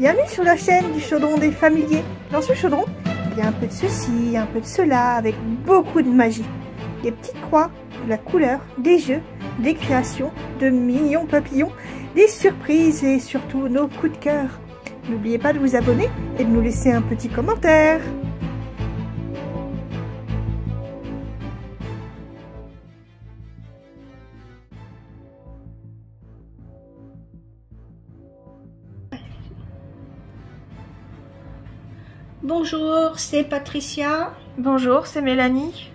Bienvenue sur la chaîne du chaudron des familiers. Dans ce chaudron, il y a un peu de ceci, un peu de cela, avec beaucoup de magie. Des petites croix, de la couleur, des jeux, des créations, de mignons papillons, des surprises et surtout nos coups de cœur. N'oubliez pas de vous abonner et de nous laisser un petit commentaire. Bonjour, c'est Patricia. Bonjour, c'est Mélanie.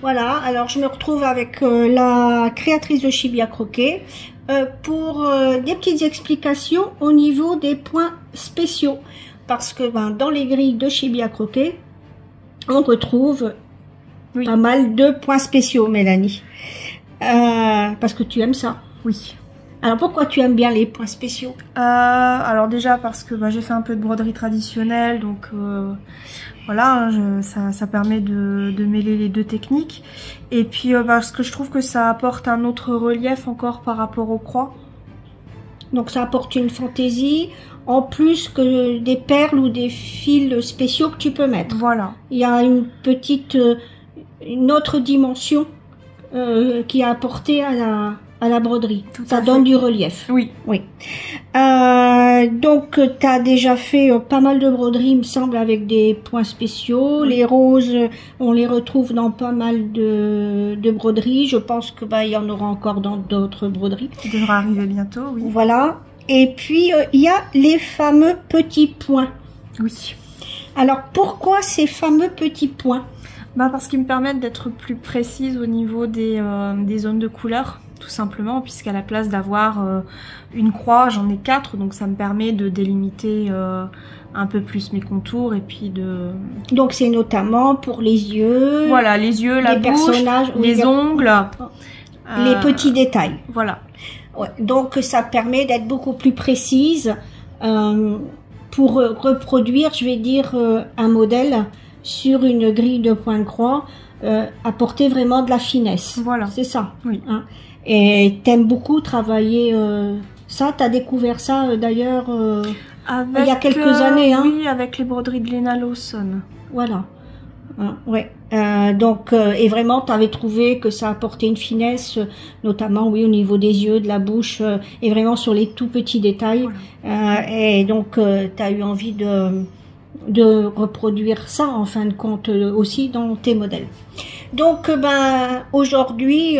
Voilà, alors je me retrouve avec la créatrice de Chibi à croquer pour des petites explications au niveau des points spéciaux. Parce que dans les grilles de Chibi à croquer, on retrouve pas mal de points spéciaux, Mélanie. Parce que tu aimes ça. Oui. Alors pourquoi tu aimes bien les points spéciaux? Alors déjà parce que j'ai fait un peu de broderie traditionnelle, donc voilà, ça permet de mêler les deux techniques. Et puis parce que je trouve que ça apporte un autre relief encore par rapport aux croix. Donc ça apporte une fantaisie, en plus que des perles ou des fils spéciaux que tu peux mettre. Voilà. Il y a une petite, une autre dimension qui est apportée à la broderie. Ça donne du relief. Oui. Oui. Donc, tu as déjà fait pas mal de broderies, il me semble, avec des points spéciaux. Les roses, on les retrouve dans pas mal de broderies. Je pense que il y en aura encore dans d'autres broderies. Qui devra arriver bientôt, oui. Voilà. Et puis, il y a les fameux petits points. Oui. Alors, pourquoi ces fameux petits points? Parce qu'ils me permettent d'être plus précise au niveau des zones de couleur. Tout simplement, puisqu'à la place d'avoir une croix, j'en ai 4, donc ça me permet de délimiter un peu plus mes contours et puis de... Donc c'est notamment pour les yeux... Voilà, les yeux, la bouche, les ongles... Les petits détails. Voilà. Ouais, donc ça permet d'être beaucoup plus précise pour reproduire, je vais dire, un modèle sur une grille de points de croix, apporter vraiment de la finesse. Voilà. C'est ça. Oui. Hein. Et t'aimes beaucoup travailler ça, t'as découvert ça d'ailleurs il y a quelques années. Hein. Oui, avec les broderies de Lena Lawson. Voilà. Ouais. Donc, et vraiment, t'avais trouvé que ça apportait une finesse, notamment, oui, au niveau des yeux, de la bouche, et vraiment sur les tout petits détails. Voilà. Et donc, t'as eu envie de reproduire ça, en fin de compte, aussi dans tes modèles. Donc, aujourd'hui...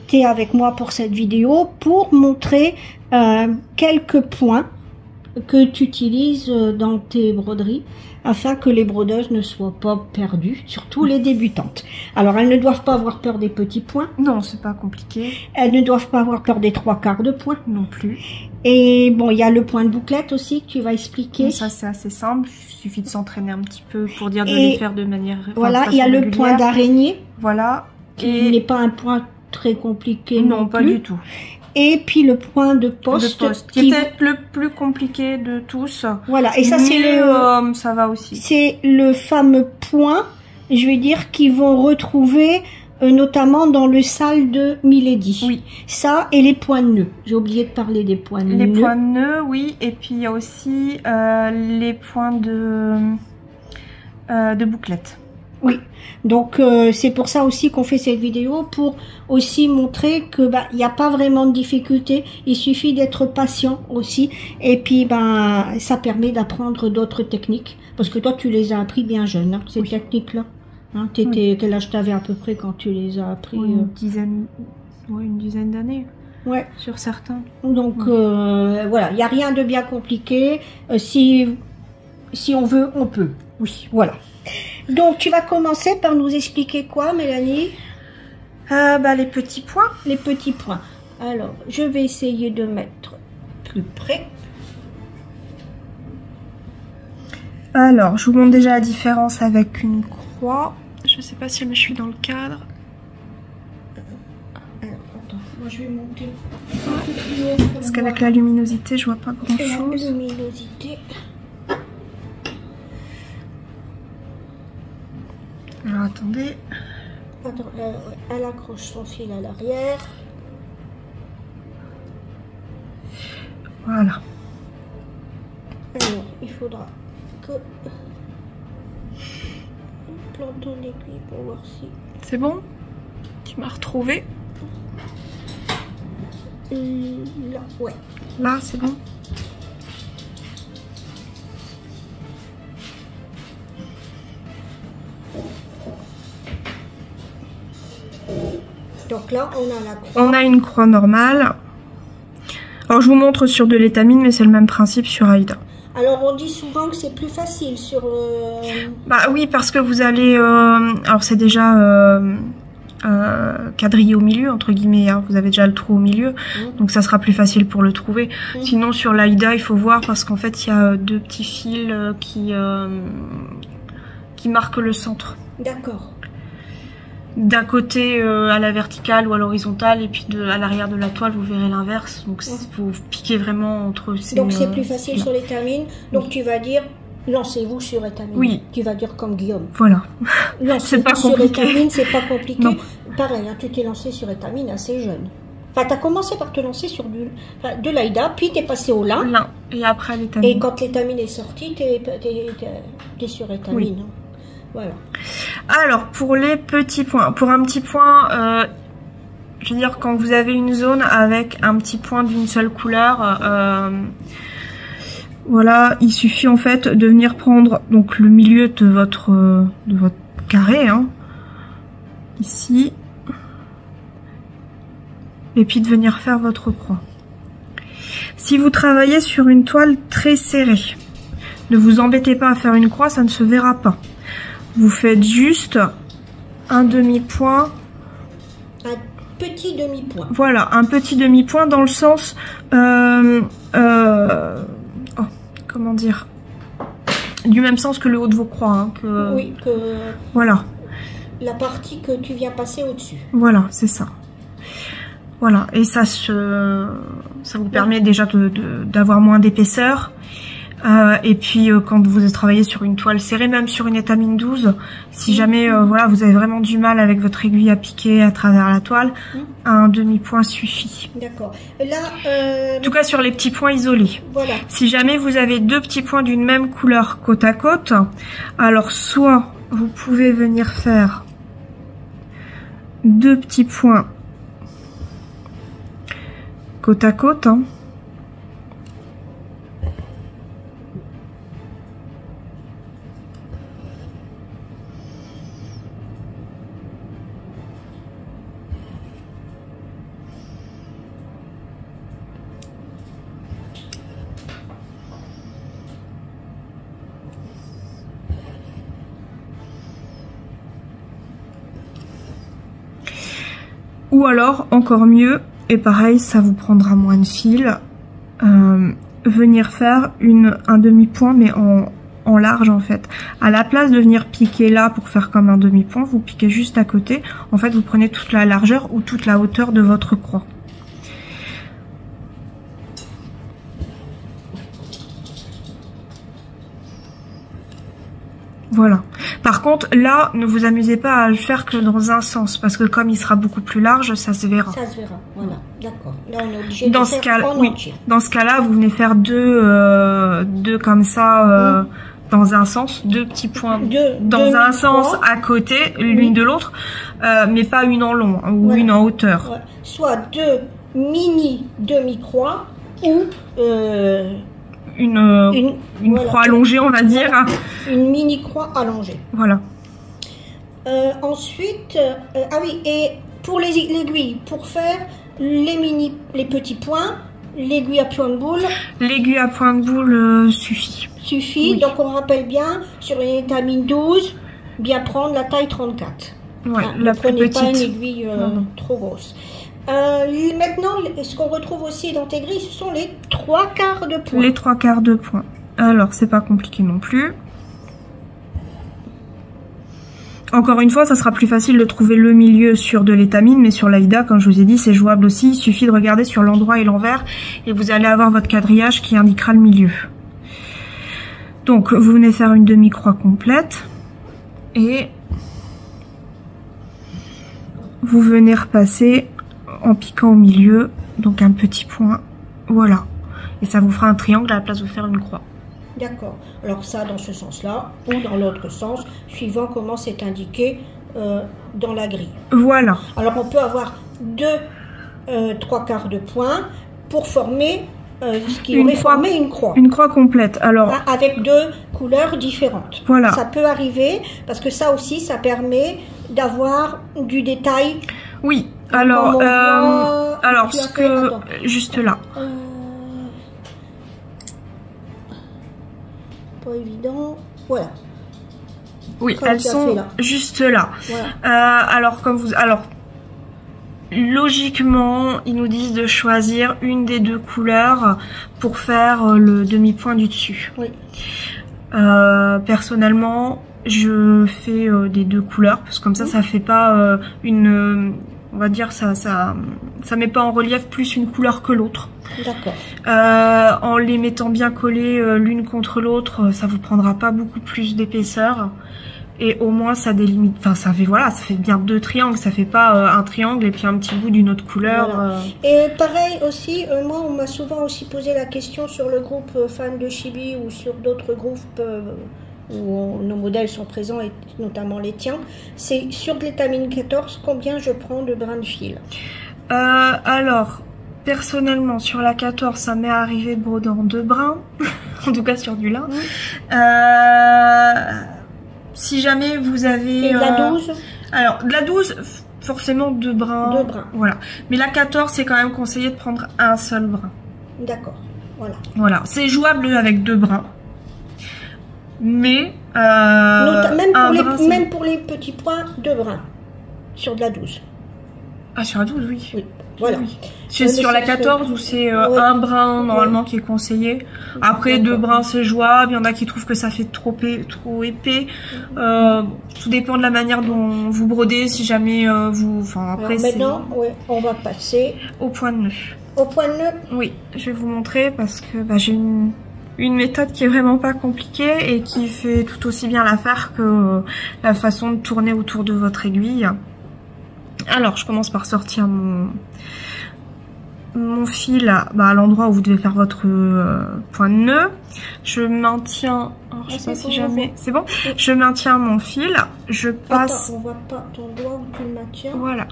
tu es avec moi pour cette vidéo pour montrer quelques points que tu utilises dans tes broderies afin que les brodeuses ne soient pas perdues, surtout les débutantes. Alors, elles ne doivent pas avoir peur des petits points. Non, c'est pas compliqué. Elles ne doivent pas avoir peur des 3/4 de points. Non plus. Et bon, il y a le point de bouclette aussi que tu vas expliquer. Bon, ça, c'est assez simple. Il suffit de s'entraîner un petit peu pour dire de les faire de manière... Voilà, il y a le point d'araignée. Voilà. Qui n'est pas un point très compliqué. Non, pas du tout. Et puis le point de poste, qui est peut-être le plus compliqué de tous. Voilà, et ça c'est ça va aussi. C'est le fameux point, je vais dire, qu'ils vont retrouver notamment dans le salle de Milady. Oui. Ça et les points de nœud. J'ai oublié de parler des points de nœud. Les points de nœud, oui, et puis il y a aussi les points de bouclette. Oui, donc c'est pour ça aussi qu'on fait cette vidéo, pour aussi montrer que il n'y a pas vraiment de difficulté, il suffit d'être patient aussi, et puis ça permet d'apprendre d'autres techniques, parce que toi tu les as appris bien jeune, hein, ces techniques-là. Hein, quel âge t'avais à peu près quand tu les as appris? Une dizaine d'années. Ouais. Sur certains. Donc voilà, il n'y a rien de bien compliqué. Si on veut, on peut. Oui, voilà. Donc, tu vas commencer par nous expliquer quoi, Mélanie? Les petits points. Les petits points. Alors, je vais essayer de mettre plus près. Alors, je vous montre déjà la différence avec une croix. Je ne sais pas si je suis dans le cadre. Alors, attends, moi je vais monter. Parce qu'avec la luminosité, je vois pas grand-chose. La luminosité... Alors attendez. Attends, elle accroche son fil à l'arrière. Voilà. Alors, il faudra que plantons l'aiguille pour voir si... C'est bon? Tu m'as retrouvé? Là, ouais. Là, c'est bon? Donc là, on a la croix. On a une croix normale. Alors, je vous montre sur de l'étamine, mais c'est le même principe sur Aïda. Alors, on dit souvent que c'est plus facile sur... Bah oui, parce que vous allez... alors, c'est déjà quadrillé au milieu, entre guillemets. Hein. Vous avez déjà le trou au milieu, donc ça sera plus facile pour le trouver. Sinon, sur l'Aïda, il faut voir, parce qu'en fait, il y a deux petits fils qui marquent le centre. D'accord. D'un côté à la verticale ou à l'horizontale, et puis à l'arrière de la toile, vous verrez l'inverse. Donc, vous piquez vraiment entre ces... Donc, c'est plus facile sur l'étamine. Donc, tu vas dire... Lancez-vous sur étamine. Oui. Tu vas dire comme Guillaume. Voilà. C'est pas sur compliqué. étamine, c'est pas compliqué. Non. Pareil, hein, tu t'es lancé sur étamine assez jeune. Enfin, tu as commencé par te lancer sur de l'Aïda, puis tu es passé au lin. Lin. Et après l'étamine. Et quand l'étamine est sortie, tu es sur étamine. Oui. Hein. Voilà. Alors, pour les petits points. Pour un petit point, je veux dire, quand vous avez une zone avec un petit point d'une seule couleur... voilà, il suffit en fait de venir prendre donc le milieu de votre carré, hein, ici, et puis de venir faire votre croix. Si vous travaillez sur une toile très serrée, ne vous embêtez pas à faire une croix, ça ne se verra pas. Vous faites juste un demi-point. Un petit demi-point. Voilà, un petit demi-point dans le sens... comment dire, du même sens que le haut de vos croix. Hein, oui, que voilà. La partie que tu viens passer au-dessus. Voilà, c'est ça. Voilà, et ça vous permet déjà d'avoir moins d'épaisseur. Et puis quand vous travaillez sur une toile serrée, même sur une étamine 12, si jamais voilà, vous avez vraiment du mal avec votre aiguille à piquer à travers la toile, un demi-point suffit. D'accord. Là, en tout cas sur les petits points isolés. Voilà. Si jamais vous avez deux petits points d'une même couleur côte à côte, alors soit vous pouvez venir faire deux petits points côte à côte, hein. Ou alors, encore mieux, et pareil, ça vous prendra moins de fil, venir faire un demi-point, mais en large en fait. À la place de venir piquer là pour faire comme un demi-point, vous piquez juste à côté. En fait, vous prenez toute la largeur ou toute la hauteur de votre croix. Voilà. Par contre, là, ne vous amusez pas à le faire que dans un sens, parce que comme il sera beaucoup plus large, ça se verra. Ça se verra, voilà, d'accord. Là, on est obligé dans de ce faire cas, en oui. entier. Dans ce cas-là, vous venez faire deux comme ça, dans un sens, deux petits points dans un sens à côté, l'une de l'autre, mais pas une en long ou voilà. Une en hauteur. Ouais. Soit deux mini demi-croix ou une voilà. Croix allongée, on va dire. Une mini croix allongée. Voilà. Ensuite, ah oui, et pour l'aiguille, pour faire les petits points, l'aiguille à point de boule. L'aiguille à point de boule suffit. Suffit, oui. Donc on rappelle bien, sur une étamine 12, bien prendre la taille 34. Ouais, la ne prenez petite. Pas une aiguille trop grosse. Maintenant, ce qu'on retrouve aussi dans tes grilles, ce sont les 3/4 de point. Les 3/4 de point. Alors, c'est pas compliqué non plus. Encore une fois, ça sera plus facile de trouver le milieu sur de l'étamine, mais sur l'Aïda, comme je vous ai dit, c'est jouable aussi. Il suffit de regarder sur l'endroit et l'envers, et vous allez avoir votre quadrillage qui indiquera le milieu. Donc, vous venez faire une demi-croix complète, et vous venez repasser en piquant au milieu, donc un petit point, voilà. Et ça vous fera un triangle à la place de vous faire une croix. D'accord. Alors ça dans ce sens-là ou dans l'autre sens, suivant comment c'est indiqué dans la grille. Voilà. Alors on peut avoir 2 3/4 de point pour former ce qui aurait formé une croix. Une croix complète. Alors avec 2 couleurs différentes. Voilà. Ça peut arriver parce que ça aussi, ça permet d'avoir du détail. Oui. Alors ce que juste là. Pas évident. Voilà. Oui, elles sont juste là. Voilà. Alors logiquement, ils nous disent de choisir une des 2 couleurs pour faire le demi-point du dessus. Oui. Personnellement, je fais des 2 couleurs parce que comme ça fait pas on va dire ça met pas en relief plus une couleur que l'autre. D'accord. En les mettant bien collées l'une contre l'autre, ça vous prendra pas beaucoup plus d'épaisseur. Et au moins ça délimite, enfin ça fait bien 2 triangles, ça fait pas un triangle et puis un petit bout d'une autre couleur. Voilà. Et pareil aussi, moi on m'a souvent aussi posé la question sur le groupe fan de Chibi ou sur d'autres groupes où nos modèles sont présents et notamment les tiens, c'est sur de l'étamine 14 combien je prends de brins de fil? Alors personnellement sur la 14 ça m'est arrivé de broder en 2 brins, en tout cas sur du lin. Si jamais vous avez... Et de la 12 Alors, de la 12, forcément 2 brins. 2 brins. Voilà. Mais la 14, c'est quand même conseillé de prendre un seul brin. D'accord. Voilà. Voilà. C'est jouable avec 2 brins. Mais... même pour les petits points, 2 brins. Sur de la 12. Ah, sur la 12, oui. Oui. Voilà. Oui. C'est sur la 14 où c'est un brin normalement qui est conseillé. Après 2 brins c'est jouable. Il y en a qui trouvent que ça fait trop épais. Tout dépend de la manière dont vous brodez. Si jamais vous... Enfin après maintenant on va passer au point de nœud. Au point de nœud. Oui, je vais vous montrer parce que j'ai une méthode qui est vraiment pas compliquée et qui fait tout aussi bien l'affaire que la façon de tourner autour de votre aiguille. Alors, je commence par sortir mon fil à l'endroit où vous devez faire votre point de nœud. Je maintiens... Alors, je sais pas si jamais... C'est bon. Je maintiens mon fil. Je passe... Attends, on voit pas ton doigt où tu le maintiens. Voilà.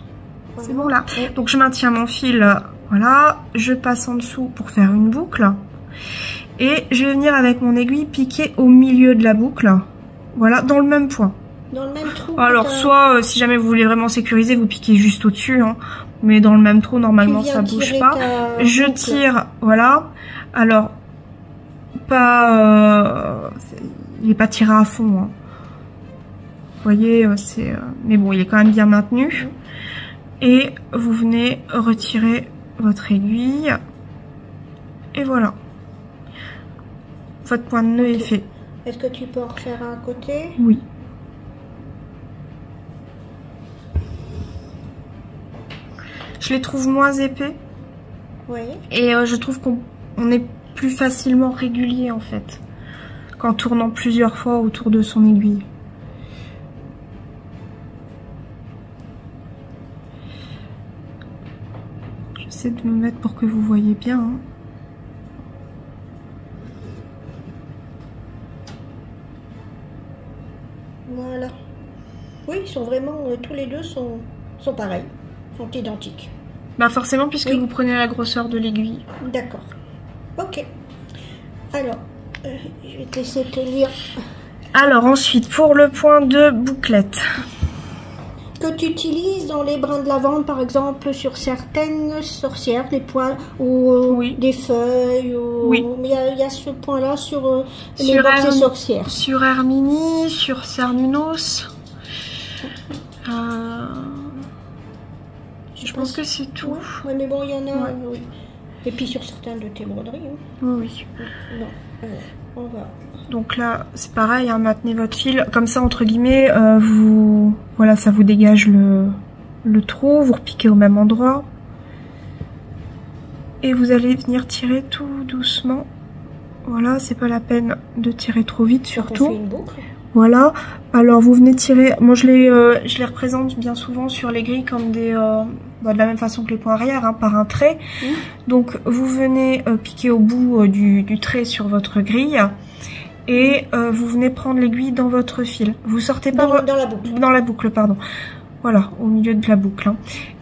C'est bon là. Donc, je maintiens mon fil. Voilà. Je passe en dessous pour faire une boucle. Et je vais venir avec mon aiguille piquer au milieu de la boucle. Voilà, dans le même point. Dans le même trou. Alors soit si jamais vous voulez vraiment sécuriser, vous piquez juste au-dessus, hein, mais dans le même trou normalement ça bouge pas. Je tire, voilà. Alors pas, il est pas tiré à fond. Hein. Vous voyez, c'est, mais bon, il est quand même bien maintenu. Et vous venez retirer votre aiguille et voilà. Votre point de nœud est fait. Est-ce que tu peux en refaire un côté? Oui. Je les trouve moins épais. Oui. Et je trouve qu'on est plus facilement régulier en fait. Qu'en tournant plusieurs fois autour de son aiguille. J'essaie de me mettre pour que vous voyez bien. Hein. Voilà. Oui, ils sont vraiment, tous les deux sont pareils. Sont identiques. Bah forcément puisque vous prenez la grosseur de l'aiguille. D'accord. Ok. Alors, je vais te laisser te lire. Alors ensuite, pour le point de bouclette. Que tu utilises dans les brins de lavande, par exemple, sur certaines sorcières, des points ou des feuilles. Ou... Oui. Il y a ce point-là sur les bords sorcières. Sur Herminie, sur Cernunnos. Je pense que c'est tout. Oui, mais bon, il y en a. Oui. Et puis sur certaines de tes broderies. Hein. Oui. Non. Alors, on va. Donc là, c'est pareil, hein, maintenez votre fil. Comme ça, entre guillemets, voilà, ça vous dégage le trou. Vous repiquez au même endroit. Et vous allez venir tirer tout doucement. Voilà, c'est pas la peine de tirer trop vite, surtout. On fait une boucle. Voilà, alors vous venez tirer, moi je les représente bien souvent sur les grilles comme des de la même façon que les points arrière, hein, par un trait. Donc vous venez piquer au bout du trait sur votre grille et vous venez prendre l'aiguille dans votre fil. Vous sortez pas dans la boucle. Dans la boucle, pardon. Voilà, au milieu de la boucle. Hein.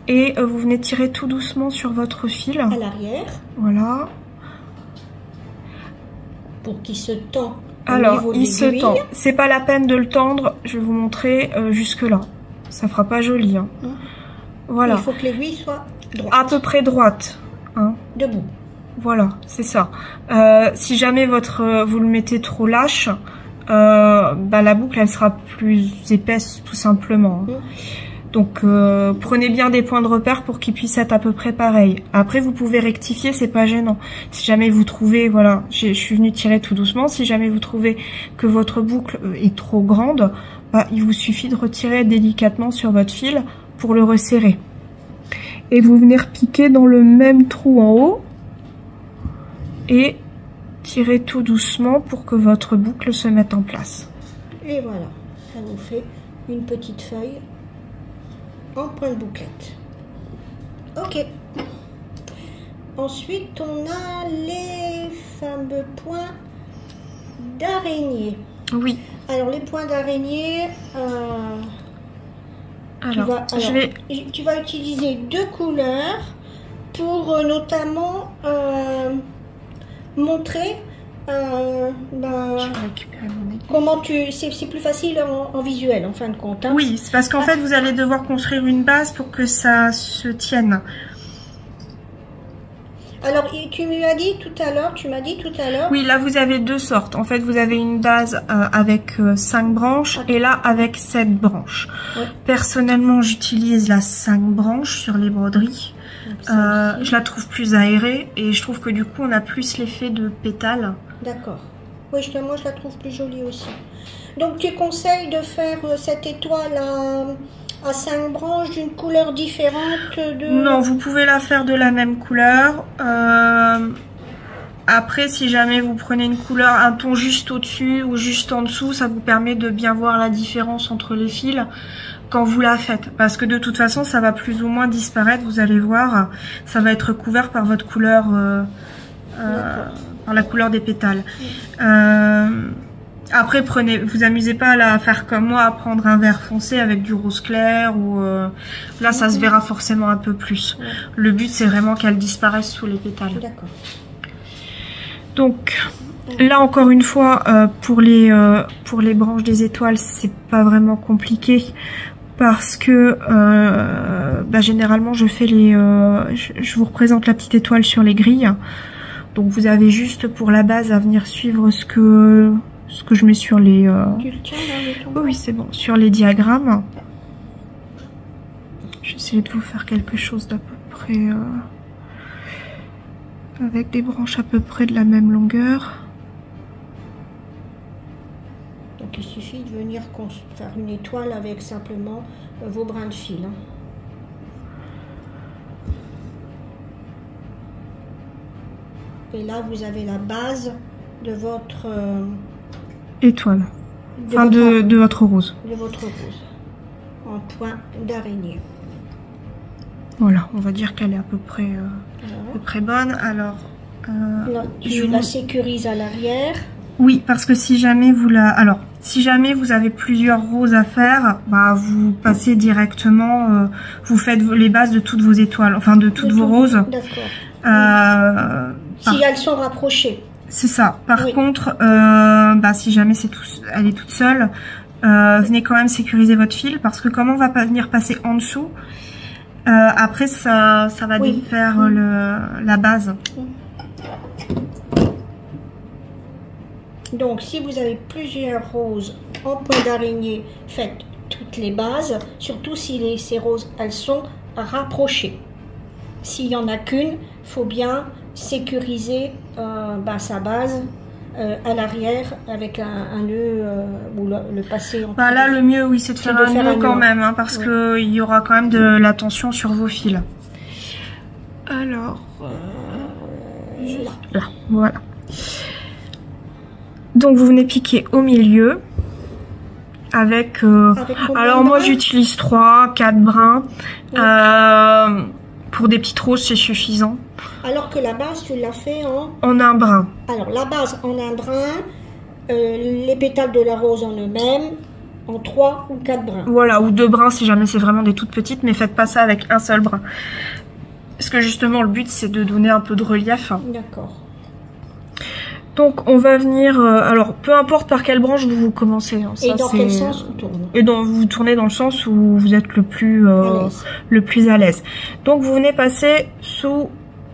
Et vous venez tirer tout doucement sur votre fil. À l'arrière. Voilà. Pour qu'il se tend. Alors, il se tend. C'est pas la peine de le tendre. Je vais vous montrer jusque là. Ça fera pas joli. Hein. Voilà. Il faut que l'aiguille soit droite. À peu près droite. Hein. Debout. Voilà, c'est ça. Si jamais vous le mettez trop lâche, la boucle elle sera plus épaisse tout simplement. Donc prenez bien des points de repère pour qu'ils puissent être à peu près pareils. Après vous pouvez rectifier, c'est pas gênant. Si jamais vous trouvez, voilà, je suis venue tirer tout doucement. Si jamais vous trouvez que votre boucle est trop grande, il vous suffit de retirer délicatement sur votre fil pour le resserrer. Et vous venez repiquer dans le même trou en haut et tirer tout doucement pour que votre boucle se mette en place. Et voilà, ça nous fait une petite feuille en point de bouclette. Ok. Ensuite, on a les fameux points d'araignée. Oui. Alors, les points d'araignée... tu vas utiliser 2 couleurs pour notamment montrer comment c'est plus facile en visuel en fin de compte. Hein. Oui, c'est parce qu'en fait vous allez devoir construire une base pour que ça se tienne. Alors tu m'as dit tout à l'heure. Oui, là vous avez 2 sortes. En fait vous avez une base avec 5 branches et là avec 7 branches. Ouais. Personnellement j'utilise la 5 branches sur les broderies. Je la trouve plus aérée et je trouve que du coup on a plus l'effet de pétale. D'accord. Oui, moi je la trouve plus jolie aussi. Donc tu conseilles de faire cette étoile à 5 branches d'une couleur différente de... Non, vous pouvez la faire de la même couleur. Après, si jamais vous prenez une couleur, un ton juste au-dessus ou juste en dessous, ça vous permet de bien voir la différence entre les fils quand vous la faites. Parce que de toute façon, ça va plus ou moins disparaître, vous allez voir. Ça va être couvert par votre couleur, par la couleur des pétales. Après, vous amusez pas à la faire comme moi, à prendre un vert foncé avec du rose clair ou là, ça se verra forcément un peu plus. Le but, c'est vraiment qu'elle disparaisse sous les pétales. D'accord. Donc, là encore une fois, pour les branches des étoiles, c'est pas vraiment compliqué parce que généralement, je fais je vous représente la petite étoile sur les grilles. Donc, vous avez juste pour la base à venir suivre ce que je mets sur les... Tu le tiens là, oui, c'est bon. Sur les diagrammes. J'essaie de vous faire quelque chose d'à peu près... avec des branches à peu près de la même longueur. Donc il suffit de venir faire une étoile avec simplement vos brins de fil. Hein. Et là vous avez la base de votre... étoile. Enfin de votre rose. De votre rose. En point d'araignée. Voilà, on va dire qu'elle est à peu près bonne. Alors, là, tu la sécurises à l'arrière. Oui, parce que si jamais si jamais vous avez plusieurs roses à faire, vous passez directement, vous faites les bases de toutes vos étoiles, enfin de toutes vos roses. D'accord. Si elles sont rapprochées. C'est ça. Par contre, si jamais elle est toute seule, venez quand même sécuriser votre fil parce que comme on va pas venir passer en dessous. Après, ça va défaire la base. Donc, si vous avez plusieurs roses en point d'araignée, faites toutes les bases, surtout si ces roses, elles sont rapprochées. S'il n'y en a qu'une, il faut bien sécuriser sa base à l'arrière avec un nœud ou le passer en là le mieux c'est de faire un nœud quand même hein, parce que il y aura quand même de la tension sur vos fils. Alors là, voilà. Donc vous venez piquer au milieu avec alors moi j'utilise 3, 4 brins. Pour des petites roses, c'est suffisant. Alors que la base, tu l'as fait en un brin. Alors la base en un brin, les pétales de la rose en eux-mêmes, en 3 ou 4 brins. Voilà, ou 2 brins si jamais c'est vraiment des toutes petites, mais faites pas ça avec un seul brin. Parce que justement le but c'est de donner un peu de relief. D'accord. Donc on va venir, alors peu importe par quelle branche vous commencez. Hein, et dans quel sens on tourne? Et vous tournez dans le sens où vous êtes le plus à l'aise. Donc vous venez passer sous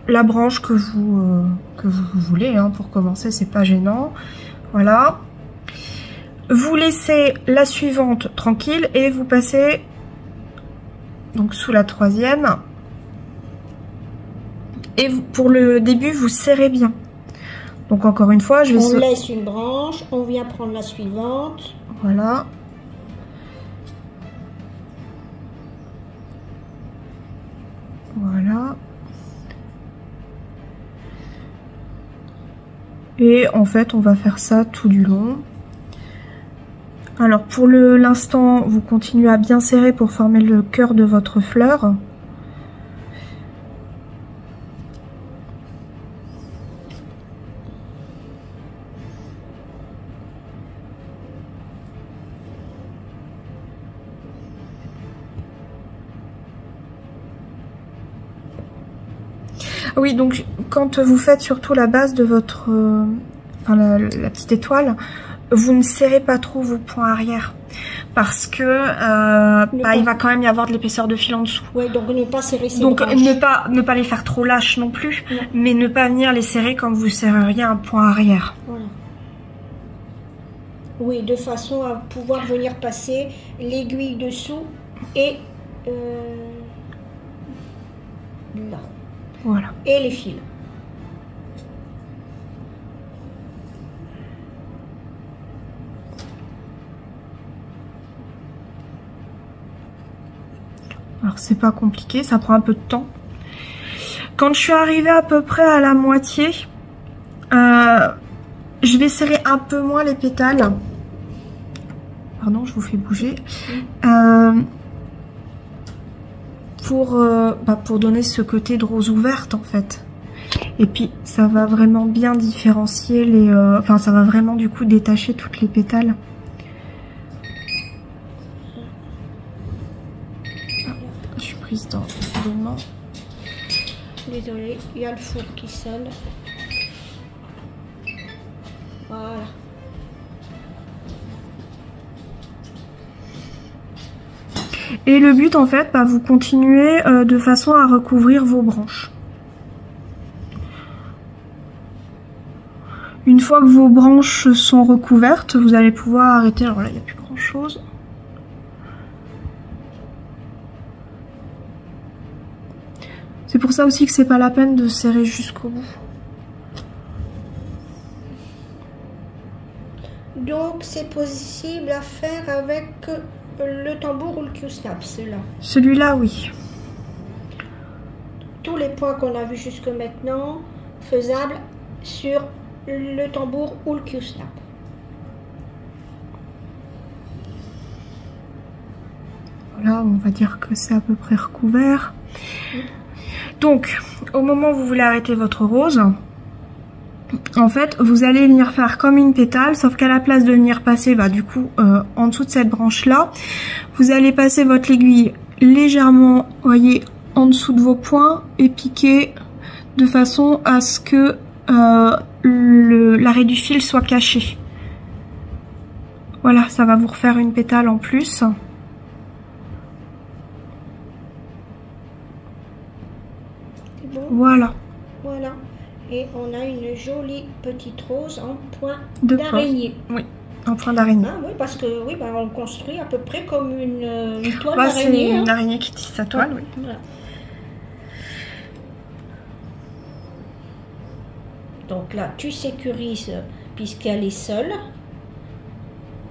la branche que vous voulez, hein, pour commencer, c'est pas gênant. Voilà. Vous laissez la suivante tranquille et vous passez donc sous la 3e. Et pour le début, vous serrez bien. Donc encore une fois, je vais... On laisse une branche, on vient prendre la suivante. Voilà. Voilà. Et en fait, on va faire ça tout du long. Alors pour l'instant, vous continuez à bien serrer pour former le cœur de votre fleur. Oui, donc quand vous faites surtout la base de votre, enfin la petite étoile, vous ne serrez pas trop vos points arrière parce que il va quand même y avoir de l'épaisseur de fil en dessous. Ouais, donc ne pas serrer ces donc branches. ne pas les faire trop lâches non plus, mais ne pas venir les serrer comme vous serreriez un point arrière. Voilà. Oui, de façon à pouvoir venir passer l'aiguille dessous et là. Voilà. Et les fils. Alors c'est pas compliqué, ça prend un peu de temps. Quand je suis arrivée à peu près à la moitié, je vais serrer un peu moins les pétales. Pardon, je vous fais bouger. Pour donner ce côté de rose ouverte en fait. Et puis ça va vraiment bien différencier les... Enfin ça va vraiment du coup détacher toutes les pétales. Ah, je suis prise dans les mains. Désolée, il y a le four qui sonne. Voilà. Et le but en fait, vous continuez de façon à recouvrir vos branches. Une fois que vos branches sont recouvertes, vous allez pouvoir arrêter. Alors là, il n'y a plus grand chose. C'est pour ça aussi que c'est pas la peine de serrer jusqu'au bout. Donc c'est possible à faire avec le tambour ou le Q-snap, celui-là. Celui-là, oui. Tous les points qu'on a vus jusque maintenant, faisables sur le tambour ou le Q-snap. Voilà, on va dire que c'est à peu près recouvert. Donc, au moment où vous voulez arrêter votre rose, en fait, vous allez venir faire comme une pétale, sauf qu'à la place de venir passer, du coup, en dessous de cette branche-là, vous allez passer votre aiguille légèrement, voyez, en dessous de vos points et piquer de façon à ce que l'arrêt du fil soit caché. Voilà, ça va vous refaire une pétale en plus. Bon. Voilà. Voilà. Et on a une jolie petite rose en point d'araignée. Oui, en point d'araignée. Ah, oui, parce que oui, on construit à peu près comme une toile d'araignée. C'est une araignée qui tisse sa toile, oui. Voilà. Donc là, tu sécurises puisqu'elle est seule.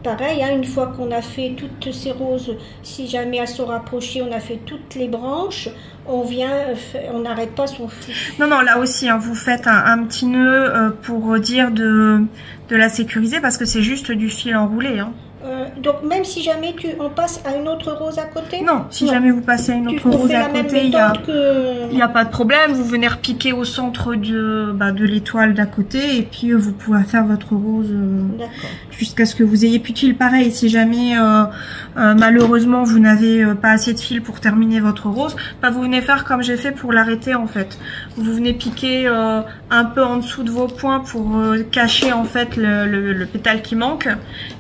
Pareil, une fois qu'on a fait toutes ces roses, si jamais elles sont rapprochées, on a fait toutes les branches, on vient, on n'arrête pas son fil. Non, là aussi, vous faites un petit nœud pour dire de la sécuriser parce que c'est juste du fil enroulé. Donc même si jamais on passe à une autre rose à côté? Non, si jamais vous passez à une autre rose à côté, il n'y a pas de problème. Vous venez repiquer au centre de l'étoile d'à côté et puis vous pouvez faire votre rose jusqu'à ce que vous ayez plus de fil. Pareil, si jamais malheureusement vous n'avez pas assez de fil pour terminer votre rose, vous venez faire comme j'ai fait pour l'arrêter en fait. Vous venez piquer un peu en dessous de vos points pour cacher en fait le pétale qui manque.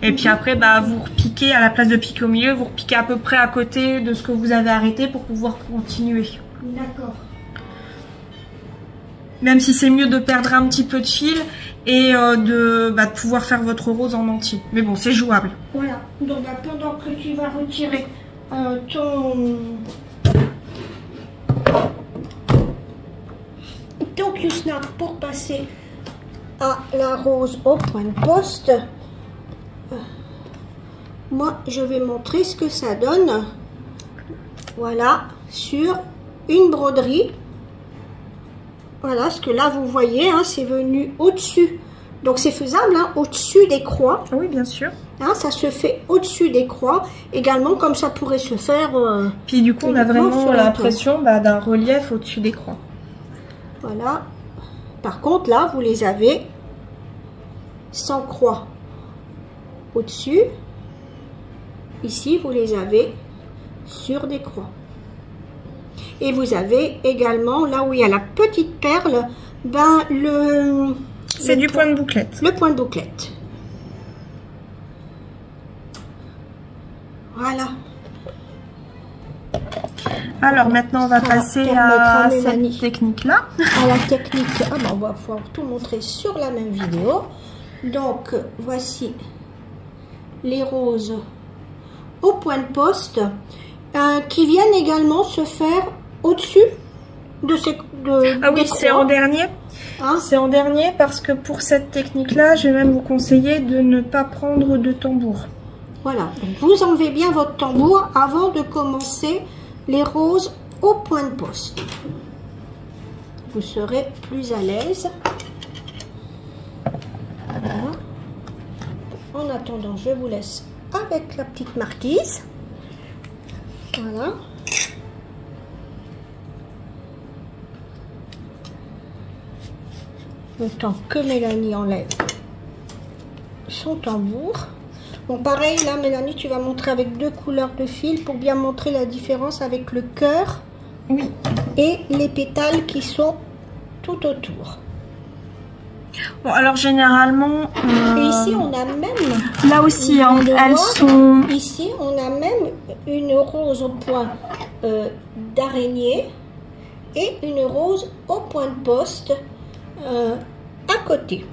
Et puis après, vous repiquez à la place de piquer au milieu, vous repiquez à peu près à côté de ce que vous avez arrêté pour pouvoir continuer. D'accord. Même si c'est mieux de perdre un petit peu de fil et de pouvoir faire votre rose en entier. Mais bon, c'est jouable. Voilà. Donc pendant que tu vas retirer ton Q-snap pour passer à la rose au point de poste, moi je vais montrer ce que ça donne. Voilà, sur une broderie. Voilà, ce que là vous voyez, hein, c'est venu au-dessus. Donc c'est faisable, hein, au-dessus des croix. Oui, bien sûr. Hein, ça se fait au-dessus des croix. Également, comme ça pourrait se faire. Puis du coup, on a vraiment l'impression d'un relief au-dessus des croix. Voilà. Par contre, là, vous les avez sans croix au-dessus. Ici, vous les avez sur des croix. Et vous avez également, là où il y a la petite perle, c'est du point de bouclette. Le point de bouclette. Voilà. Alors maintenant, on va passer à cette technique-là. À la technique, on va pouvoir tout montrer sur la même vidéo. Donc, voici les roses au point de poste qui viennent également se faire au-dessus de ces... Ah oui, c'est en dernier. Hein? C'est en dernier parce que pour cette technique-là, je vais même vous conseiller de ne pas prendre de tambour. Voilà, donc vous enlevez bien votre tambour avant de commencer les roses au point de poste. Vous serez plus à l'aise. Voilà. En attendant, je vous laisse avec la petite marquise. Voilà. Le temps que Mélanie enlève son tambour. Bon, pareil, là, Mélanie, tu vas montrer avec 2 couleurs de fil pour bien montrer la différence avec le cœur. Oui. Et les pétales qui sont tout autour. Bon, alors généralement... Et ici, on a même... Là aussi, hein, elles sont... Ici, on a même une rose au point d'araignée et une rose au point de poste à côté.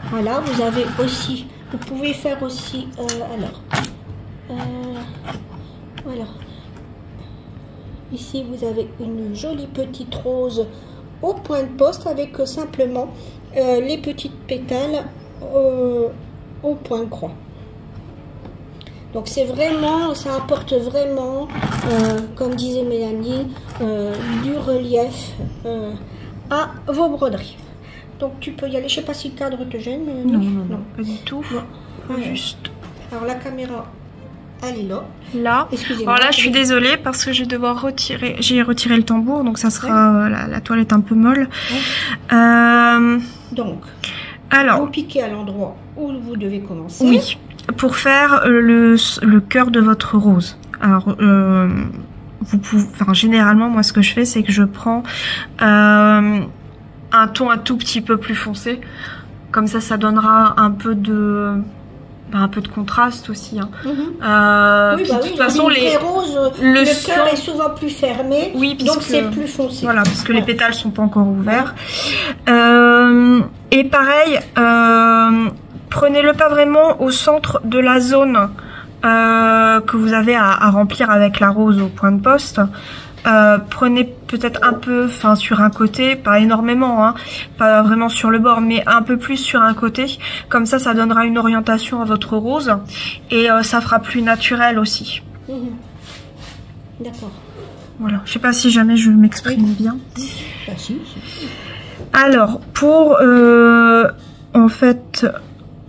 Voilà, vous avez aussi... Vous pouvez faire aussi... voilà. Ici, vous avez une jolie petite rose au point de poste avec simplement les petites pétales au point de croix. Donc c'est vraiment, ça apporte vraiment, comme disait Mélanie, du relief à vos broderies. Donc tu peux y aller. Je sais pas si le cadre te gêne. Non, pas du tout. Juste. Alors la caméra, elle est là. Là. Alors là, je suis désolée parce que je vais devoir retirer. J'ai retiré le tambour, donc ça sera la toile est un peu molle. Donc, alors, vous piquez à l'endroit où vous devez commencer. Oui. Pour faire le cœur de votre rose. Alors, vous pouvez. Enfin, généralement, moi, ce que je fais, c'est que je prends un ton un tout petit peu plus foncé. Comme ça donnera un peu de contraste aussi. Hein. Oui, de toute façon, le cœur est souvent plus fermé, oui, donc c'est plus foncé. Voilà, parce que les pétales sont pas encore ouverts. Et pareil, prenez-le pas vraiment au centre de la zone que vous avez à remplir avec la rose au point de poste. Prenez peut-être un peu, sur un côté, pas énormément, hein, pas vraiment sur le bord, mais un peu plus sur un côté. Comme ça, ça donnera une orientation à votre rose et ça fera plus naturel aussi. D'accord. Voilà, je sais pas si jamais je m'exprime bien. Si. Alors, pour en fait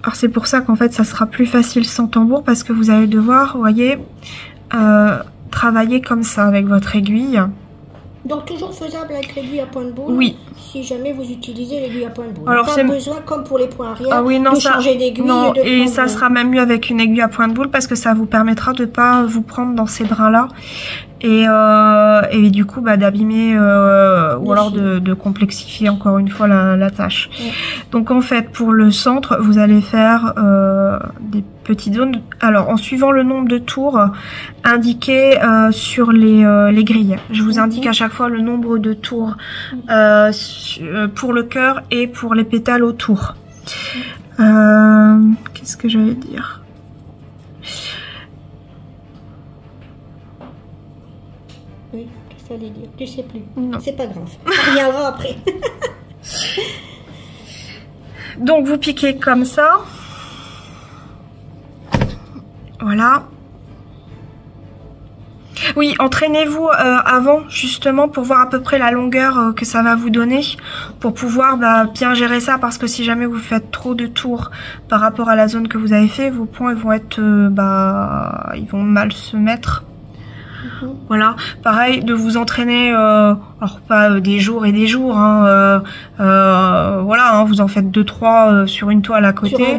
Alors c'est pour ça qu'en fait ça sera plus facile sans tambour parce que vous allez devoir, vous voyez, travailler comme ça avec votre aiguille. Donc toujours faisable avec l'aiguille à point de boule. Oui. Si jamais vous utilisez l'aiguille à point de boule. Alors pas besoin, comme pour les points arrière, oui, non, de changer d'aiguille. Non, et ça boule. sera même mieux avec une aiguille à point de boule parce que ça vous permettra de pas vous prendre dans ces brins-là. Et du coup d'abîmer ou alors de complexifier encore une fois la tâche. Ouais. Donc en fait pour le centre vous allez faire des petites zones, alors en suivant le nombre de tours indiqué sur les grilles. Je vous indique à chaque fois le nombre de tours pour le cœur et pour les pétales autour. Qu'est-ce que j'allais dire? Oui, qu'est-ce que ça allait dire? Tu sais plus. C'est pas grave. Ça reviendra après. Donc vous piquez comme ça. Voilà. Oui, entraînez-vous avant justement pour voir à peu près la longueur que ça va vous donner pour pouvoir bien gérer ça, parce que si jamais vous faites trop de tours par rapport à la zone que vous avez fait, vos points ils vont être ils vont mal se mettre. Voilà, pareil de vous entraîner, alors pas des jours et des jours, hein, voilà, hein, vous en faites 2-3 sur une toile à côté,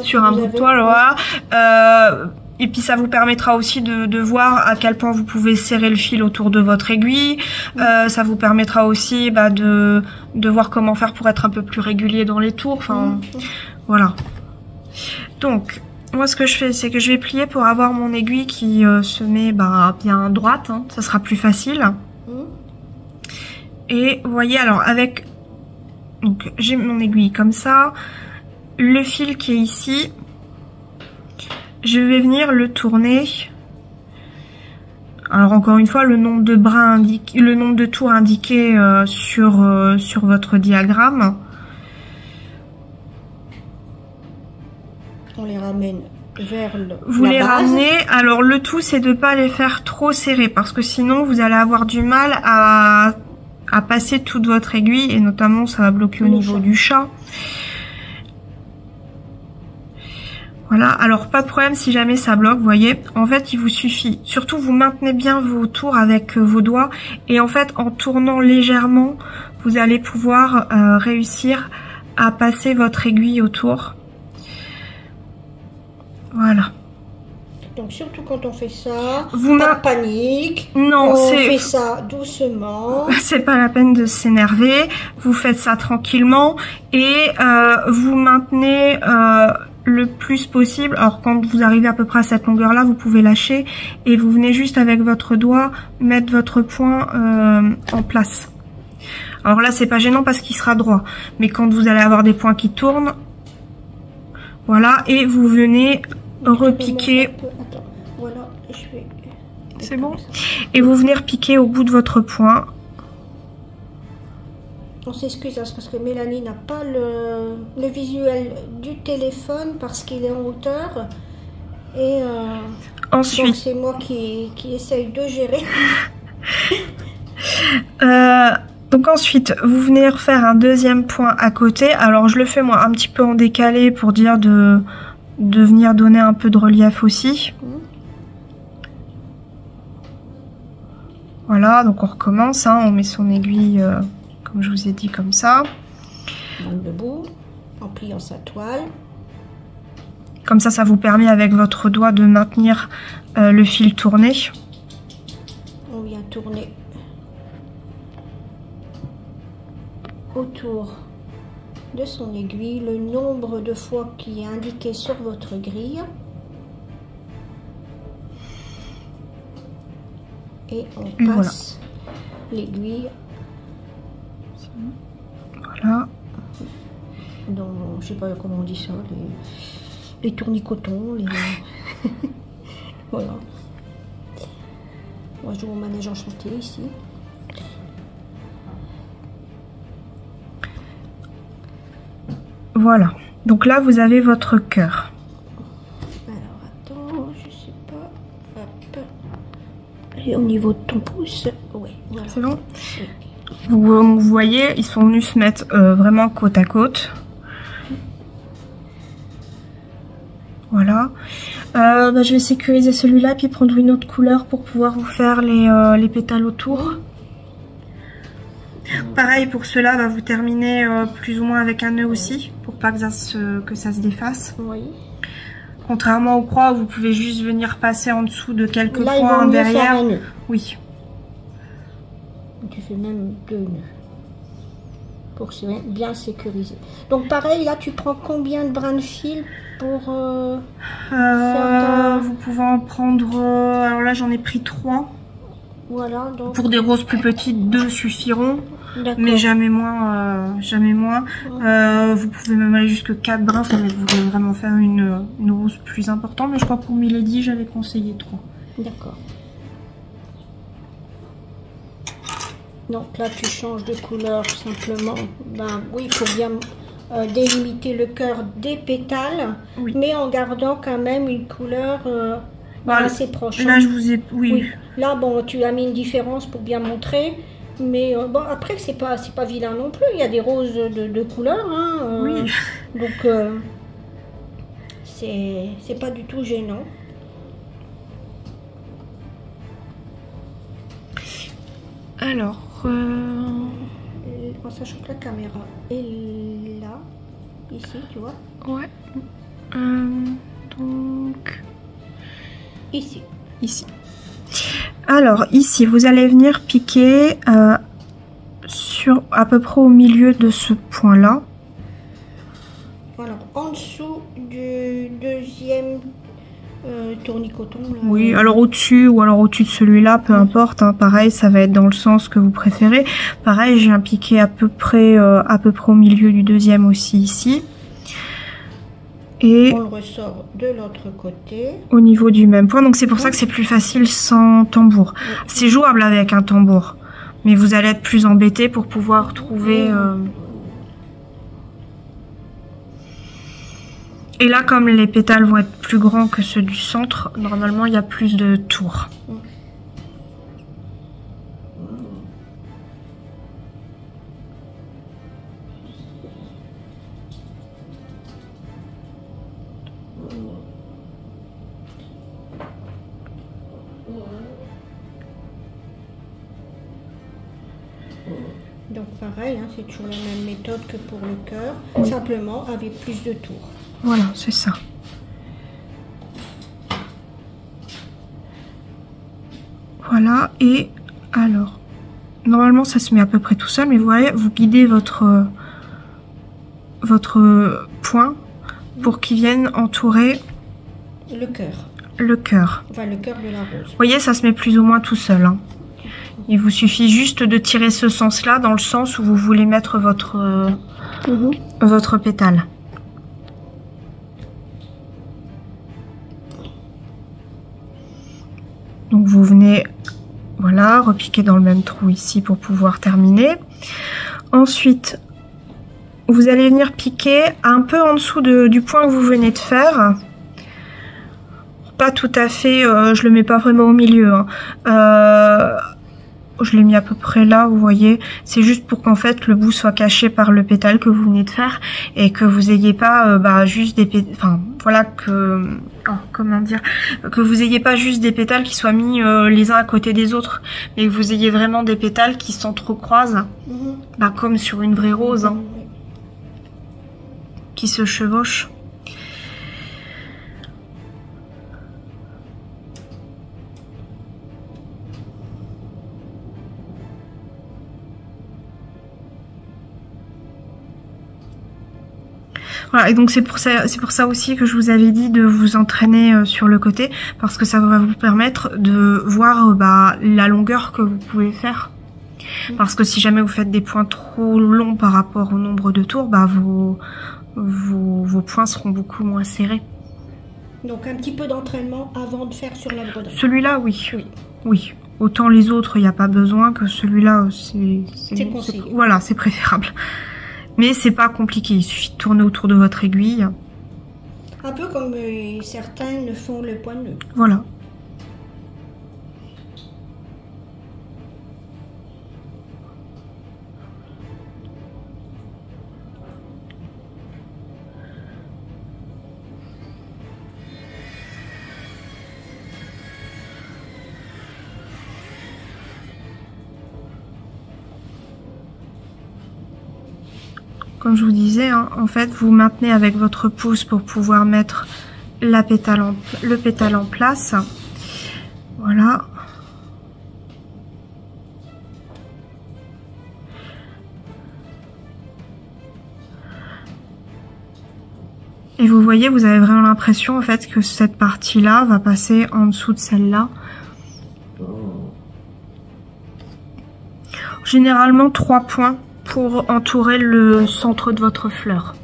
sur un bout de toile, voilà. Et puis ça vous permettra aussi de voir à quel point vous pouvez serrer le fil autour de votre aiguille. Ça vous permettra aussi de voir comment faire pour être un peu plus régulier dans les tours. Enfin, voilà. Donc, moi ce que je fais, c'est que je vais plier pour avoir mon aiguille qui se met bien droite. Hein. Ça sera plus facile. Et vous voyez, alors avec... Donc j'ai mon aiguille comme ça. Le fil qui est ici... Je vais venir le tourner. Alors encore une fois, le nombre de brins indiqué, le nombre de tours indiqué sur votre diagramme. On les ramène vers le. Vous les ramenez. Alors le tout, c'est de ne pas les faire trop serrés parce que sinon vous allez avoir du mal à passer toute votre aiguille et notamment ça va bloquer au niveau du chat. Voilà, alors pas de problème si jamais ça bloque, vous voyez, en fait il vous suffit, surtout vous maintenez bien vos tours avec vos doigts et en fait en tournant légèrement, vous allez pouvoir réussir à passer votre aiguille autour. Voilà. Donc surtout quand on fait ça, pas de panique, non, on fait ça doucement. C'est pas la peine de s'énerver, vous faites ça tranquillement et vous maintenez... le plus possible. Alors quand vous arrivez à peu près à cette longueur là, vous pouvez lâcher et vous venez juste avec votre doigt mettre votre poing en place. Alors là c'est pas gênant parce qu'il sera droit, mais quand vous allez avoir des points qui tournent, voilà, et vous venez repiquer. Attends, voilà, c'est bon. Et vous venez repiquer au bout de votre poing. On s'excuse parce que Mélanie n'a pas le visuel du téléphone parce qu'il est en hauteur. Et ensuite, donc c'est moi qui essaye de gérer. Donc ensuite, vous venez refaire un deuxième point à côté. Alors je le fais moi un petit peu en décalé pour dire de venir donner un peu de relief aussi. Voilà, donc on recommence, hein, on met son aiguille... comme je vous ai dit, comme ça. Donc debout, en pliant sa toile. Comme ça vous permet avec votre doigt de maintenir le fil tourné. On vient tourner autour de son aiguille le nombre de fois qui est indiqué sur votre grille. Et on passe l'aiguille. Voilà. Donc, je sais pas comment on dit ça, les tournicotons, les... Voilà. Moi, je joue au manège enchanté ici. Voilà. Donc là, vous avez votre cœur. Alors, attends, je sais pas. Hop. Et au niveau de ton pouce, oui. Voilà. C'est bon? Oui. Vous voyez, ils sont venus se mettre vraiment côte à côte. Voilà. Je vais sécuriser celui-là puis prendre une autre couleur pour pouvoir vous faire les pétales autour. Pareil pour ceux-là, vous terminez plus ou moins avec un nœud aussi pour pas que ça se défasse. Oui. Contrairement aux croix, vous pouvez juste venir passer en dessous de quelques là, points derrière. Faire un nœud. Oui. Tu fais même 2 nœuds pour bien sécuriser. Donc pareil, là tu prends combien de brins de fil pour vous pouvez en prendre... alors là j'en ai pris 3. Voilà. Donc... Pour des roses plus petites, 2 suffiront. Mais jamais moins. Vous pouvez même aller jusque 4 brins. Ça va vous vraiment faire une rose plus importante. Mais je crois pour Milady, j'avais conseillé 3. D'accord. Donc là, tu changes de couleur simplement. Oui, il faut bien délimiter le cœur des pétales, oui. Mais en gardant quand même une couleur assez proche. Là, je vous ai... Oui. Là, bon, tu as mis une différence pour bien montrer. Mais bon, après, c'est pas vilain non plus. Il y a des roses de couleur. Hein, oui. Donc, c'est pas du tout gênant. Alors... en sachant que la caméra est là, ici, tu vois. Ouais. Donc... Ici. Ici. Alors, ici, vous allez venir piquer sur à peu près au milieu de ce point-là. Voilà, en dessous du deuxième tournicoton. Là. Oui, alors au-dessus ou alors au-dessus de celui-là, peu importe. Hein, pareil, ça va être dans le sens que vous préférez. Pareil, j'ai un piqué à peu près au milieu du deuxième aussi ici. Et on le ressort de l'autre côté. Au niveau du même point. Donc c'est pour ça que c'est plus facile sans tambour. C'est jouable avec un tambour. Mais vous allez être plus embêté pour pouvoir trouver... Et là, comme les pétales vont être plus grands que ceux du centre, normalement il y a plus de tours. Donc pareil, hein, c'est toujours la même méthode que pour le cœur, simplement avec plus de tours. Voilà, c'est ça. Voilà, et alors, normalement ça se met à peu près tout seul, mais vous voyez, vous guidez votre point pour qu'il vienne entourer le cœur. Le cœur. Enfin, le cœur de la rose. Vous voyez, ça se met plus ou moins tout seul. Hein. Il vous suffit juste de tirer ce sens-là dans le sens où vous voulez mettre votre pétale. Donc vous venez, voilà, repiquer dans le même trou ici pour pouvoir terminer. Ensuite, vous allez venir piquer un peu en dessous du point que vous venez de faire. Pas tout à fait, je le mets pas vraiment au milieu. Hein. Je l'ai mis à peu près là, vous voyez. C'est juste pour qu'en fait le bout soit caché par le pétale que vous venez de faire et que vous ayez pas juste des pétales. Enfin, voilà que. Oh, comment dire, que vous ayez pas juste des pétales qui soient mis les uns à côté des autres, mais que vous ayez vraiment des pétales qui s'entrecroisent, comme sur une vraie rose, hein, qui se chevauchent. Voilà, et donc c'est pour ça aussi que je vous avais dit de vous entraîner sur le côté, parce que ça va vous permettre de voir la longueur que vous pouvez faire. Parce que si jamais vous faites des points trop longs par rapport au nombre de tours, vos points seront beaucoup moins serrés. Donc un petit peu d'entraînement avant de faire sur la broderie. Celui-là, oui. Oui. Autant les autres, il n'y a pas besoin, que celui-là, c'est conseillé. Voilà, c'est préférable. Mais c'est pas compliqué, il suffit de tourner autour de votre aiguille. Un peu comme certains le font le point de nœud. Voilà. comme je vous disais, hein, en fait, vous maintenez avec votre pouce pour pouvoir mettre le pétale en place. Voilà. Et vous voyez, vous avez vraiment l'impression en fait que cette partie-là va passer en dessous de celle-là. Généralement 3 points pour entourer le centre de votre fleur.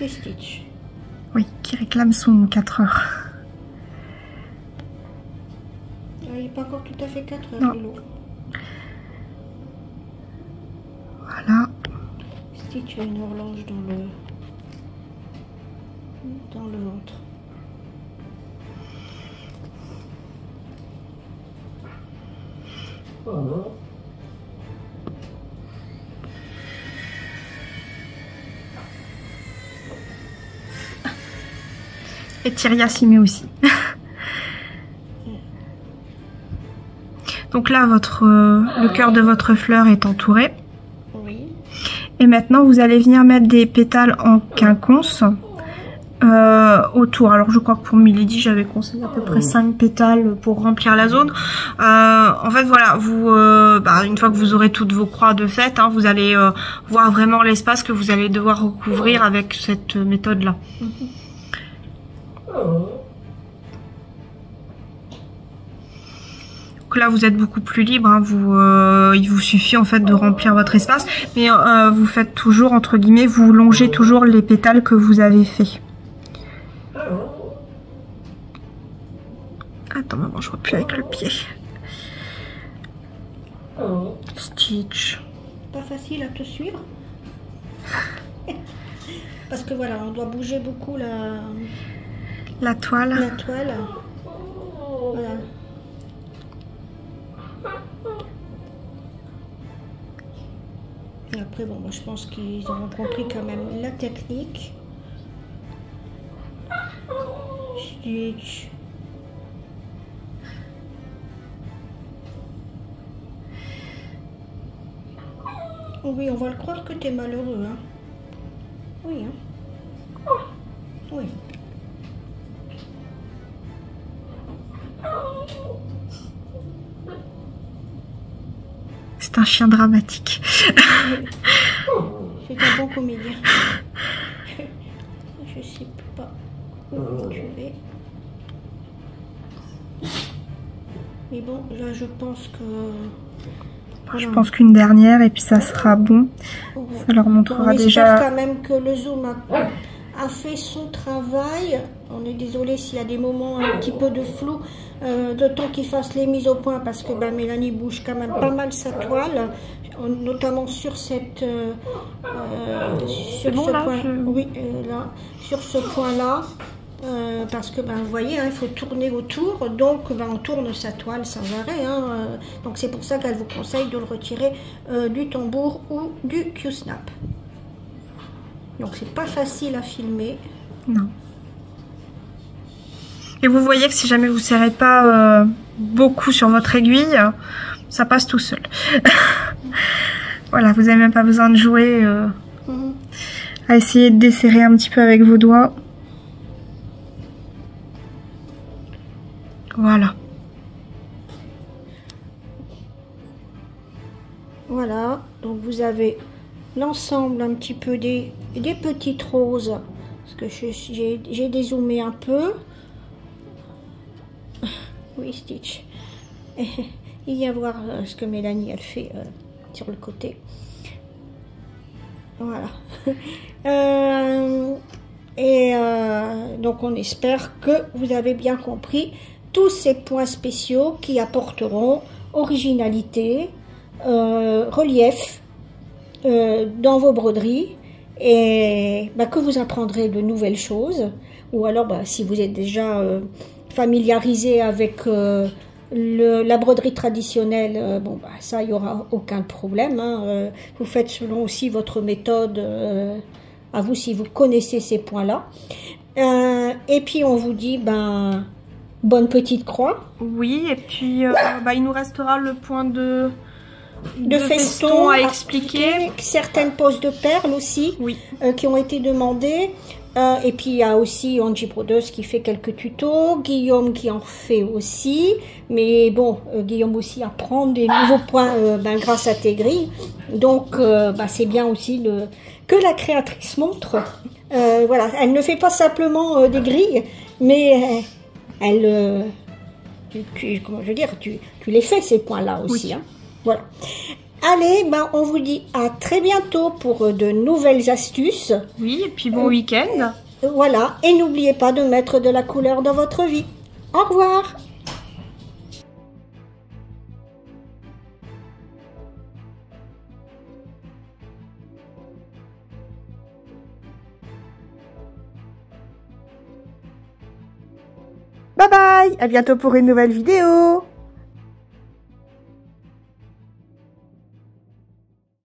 Stitch. Oui, qui réclame son 4 heures. Il n'est pas encore tout à fait 4 heures. Non. Voilà. Stitch a une horloge dans le ventre. Oh. Et Tyria s'y met aussi. Donc là, le cœur de votre fleur est entouré. Oui. Et maintenant, vous allez venir mettre des pétales en quinconce autour. Alors, je crois que pour Milady, j'avais conseillé à peu près 5 pétales pour remplir la zone. En fait, voilà, vous, une fois que vous aurez toutes vos croix de fête, hein, vous allez voir vraiment l'espace que vous allez devoir recouvrir avec cette méthode-là. Donc là vous êtes beaucoup plus libre, hein, il vous suffit en fait de remplir votre espace, mais vous faites toujours entre guillemets, vous longez toujours les pétales que vous avez fait. Attends maman, je vois plus avec le pied. Stitch. Pas facile à te suivre. Parce que voilà, on doit bouger beaucoup la toile. La toile. Voilà. Et après, bon, moi je pense qu'ils auront compris quand même la technique. Stitch. Oui, on va le croire que t'es malheureux, hein. Oui, hein. Oui. C'est un chien dramatique. C'est un bon comédien. Je sais pas où tu es. Mais bon, là je pense que... Je pense qu'une dernière et puis ça sera bon. Ça leur montrera déjà... J'espère quand même que le zoom a fait son travail. On est désolé s'il y a des moments un petit peu de flou. De temps qu'il fasse les mises au point parce que Mélanie bouge quand même pas mal sa toile, notamment sur cette sur ce point. Oui, là, sur ce point-là. Parce que vous voyez, hein, il faut tourner autour, donc on tourne sa toile sans arrêt. Hein, donc c'est pour ça qu'elle vous conseille de le retirer du tambour ou du Q-snap. Donc c'est pas facile à filmer. Non. Et vous voyez que si jamais vous serrez pas beaucoup sur votre aiguille, ça passe tout seul. Voilà, vous n'avez même pas besoin de jouer à essayer de desserrer un petit peu avec vos doigts. Voilà. Voilà, donc vous avez l'ensemble un petit peu des petites roses. Parce que j'ai dézoomé un peu. Oui, Stitch. Il y a voir ce que Mélanie elle fait sur le côté. Voilà. Et donc on espère que vous avez bien compris tous ces points spéciaux qui apporteront originalité, relief dans vos broderies, et que vous apprendrez de nouvelles choses, ou alors si vous êtes déjà familiarisé avec la broderie traditionnelle, ça, il n'y aura aucun problème, hein. Vous faites selon aussi votre méthode, à vous si vous connaissez ces points-là. Et puis on vous dit bonne petite croix. Oui, et puis il nous restera le point de feston à expliquer. Certaines poses de perles aussi, oui. Qui ont été demandées. Et puis il y a aussi Angie Brodeuse qui fait quelques tutos, Guillaume qui en fait aussi, mais bon, Guillaume aussi apprend des nouveaux points grâce à tes grilles. Donc c'est bien aussi que la créatrice montre. Voilà, elle ne fait pas simplement des grilles, mais elle, comment je veux dire, tu les fais ces points-là aussi. Oui. Hein. Voilà. Allez, on vous dit à très bientôt pour de nouvelles astuces. Oui, et puis bon week-end. Voilà, et n'oubliez pas de mettre de la couleur dans votre vie. Au revoir. Bye bye, à bientôt pour une nouvelle vidéo.